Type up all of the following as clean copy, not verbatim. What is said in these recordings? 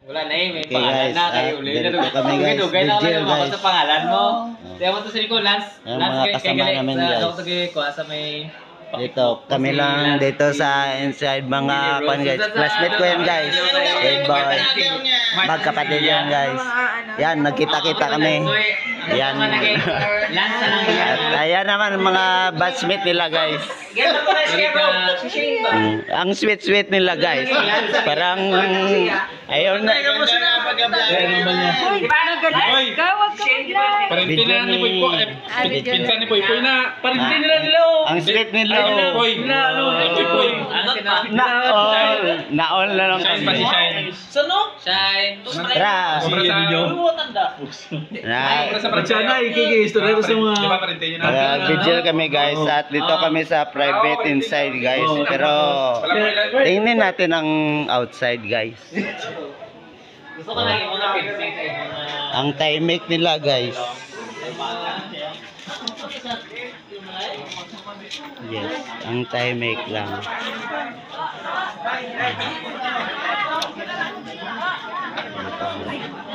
Wala na eh, may Okay, pangalan guys, na kayo at ulit. ganito kami, guys. Dugay na Video, kayo mga guys. sa pangalan mo. Kaya mo to sa Rico, Lance. Yung Lance mga kay kasama galing namin, sa guys. ako to kay kuha sa may Dito, kami lang dito sa inside mga kwan guys. Classmate ko yan guys. Red boy. Magkapatid yan guys. Yan, nagkita-kita kami. Yan. Lance na lang yan. At ayan naman mga batchmate nila guys. Ang sweet-sweet nila guys. Parang ayaw na. Parintin na ni Poy Poy. Pinsan ni Poy Poy na. Parintin nila nila. Ang sweet nila. Poy. Poy Poy. Naol na lang Shine kami. pa si Shine. Shine. Tara. Sana ikikistorya sa mga... Di ba parintin nyo na? Video kami guys at dito kami sa private inside guys. Pero tingnan natin ang outside guys. Gusto ko lang yung mga pinsin. Ang timing nila guys. Yes, ang timing lang.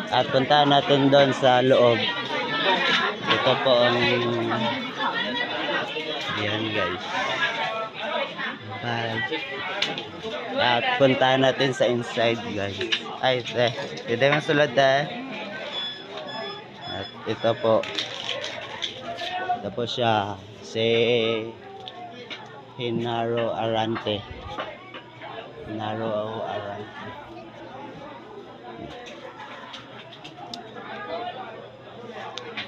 At puntahan natin doon sa loob. Ito po ang yan guys. Bye. At puntahan natin sa inside guys. Ay, hindi man sulod At ito po. Ito po siya. Si Hinaro Arante. Hinaro Arante.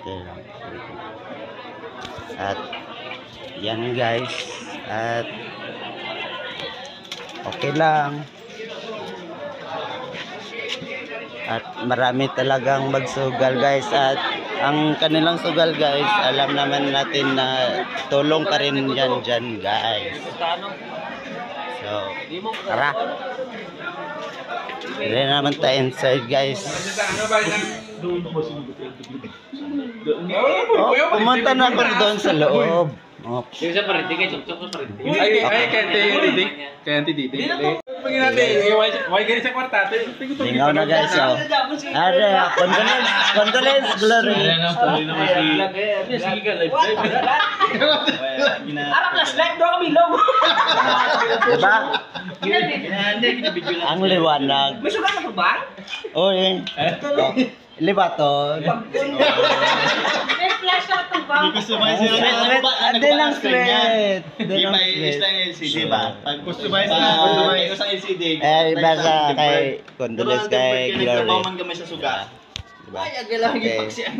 Okay lang. At yan guys. At okay lang. At marami talagang magsugal guys. At ang kanilang sugal guys, alam naman natin na tulong pa rin yan dyan guys. So, tara. Hindi naman tayo inside guys. Pumunta na ako doon sa loob. Yung sa parinti, kay Chok-Chok sa parinti. Ay, kaya ti Didi. Pagin natin, why ganyan sa kwarta? Lingaw na guys. So, are, condolence, glory. Diba? Ang liwanag. May sugat na ba? Oy. Libato. May flash na ito ba? Ade lang sweet. I-is lang yung LCD ba? Pag customize na, customize ang LCD. Iba sa kay condolence kay Glory. Nagtrabaho man gamay sa suga. Diba? Ay, agad lang Okay. yung paksi ang